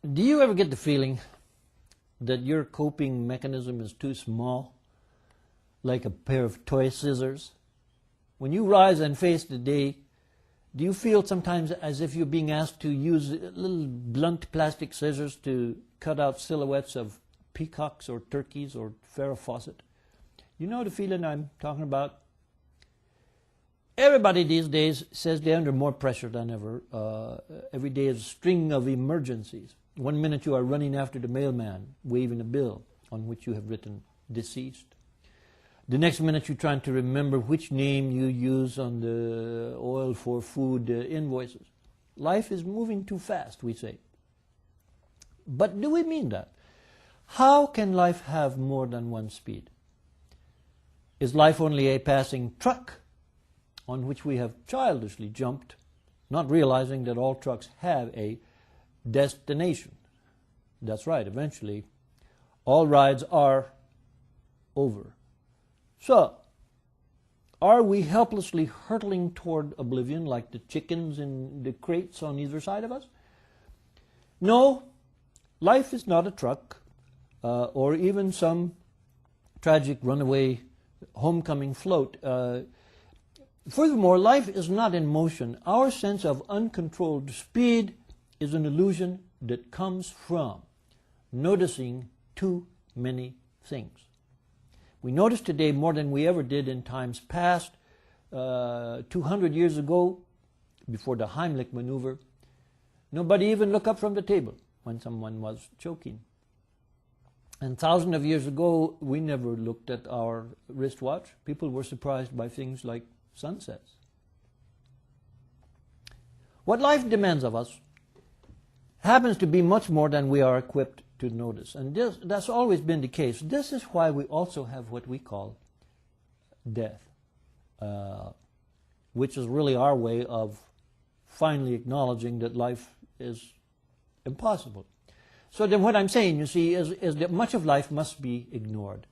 Do you ever get the feeling that your coping mechanism is too small, like a pair of toy scissors? When you rise and face the day, do you feel sometimes as if you're being asked to use little blunt plastic scissors to cut out silhouettes of peacocks or turkeys or Farrah Fawcett? You know the feeling I'm talking about? Everybody these days says they're under more pressure than ever. Every day is a string of emergencies. One minute you are running after the mailman, waving a bill on which you have written deceased. The next minute you're trying to remember which name you use on the oil for food invoices. Life is moving too fast, we say. But do we mean that? How can life have more than one speed? Is life only a passing truck on which we have childishly jumped, not realizing that all trucks have a destination? That's right, eventually all rides are over. So, are we helplessly hurtling toward oblivion like the chickens in the crates on either side of us? No, life is not a truck or even some tragic runaway homecoming float. Furthermore, life is not in motion. Our sense of uncontrolled speed is an illusion that comes from noticing too many things. We notice today more than we ever did in times past. 200 years ago, before the Heimlich maneuver, nobody even looked up from the table when someone was choking. And thousands of years ago, we never looked at our wristwatch. People were surprised by things like sunsets. What life demands of us happens to be much more than we are equipped to notice. And that's always been the case. This is why we also have what we call death, which is really our way of finally acknowledging that life is impossible. So then what I'm saying, you see, is that much of life must be ignored.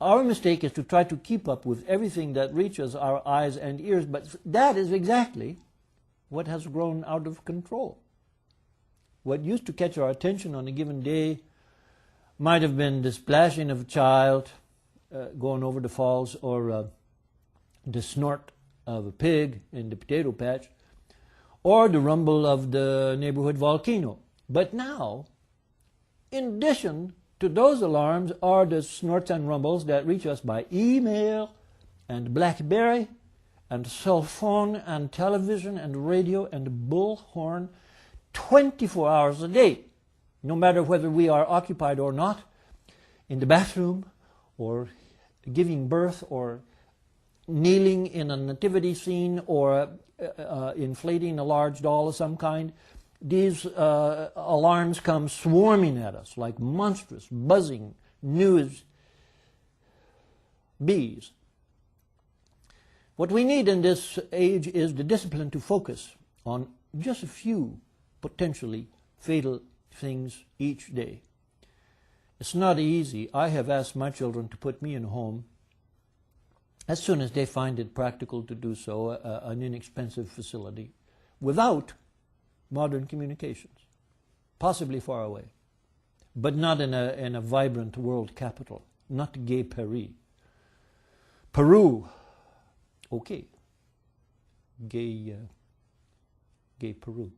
Our mistake is to try to keep up with everything that reaches our eyes and ears, but that is exactly what has grown out of control. What used to catch our attention on a given day might have been the splashing of a child going over the falls, or the snort of a pig in the potato patch, or the rumble of the neighborhood volcano. But now, in addition to those alarms, are the snorts and rumbles that reach us by email and BlackBerry and cell phone and television and radio and bullhorn 24 hours a day, no matter whether we are occupied or not, in the bathroom or giving birth or kneeling in a nativity scene or inflating a large doll of some kind. These alarms come swarming at us like monstrous, buzzing news bees. What we need in this age is the discipline to focus on just a few potentially fatal things each day. It's not easy. I have asked my children to put me in a home as soon as they find it practical to do so, an inexpensive facility, without modern communications, possibly far away, but not in a vibrant world capital, not gay Paris. Peru, okay, gay Peru.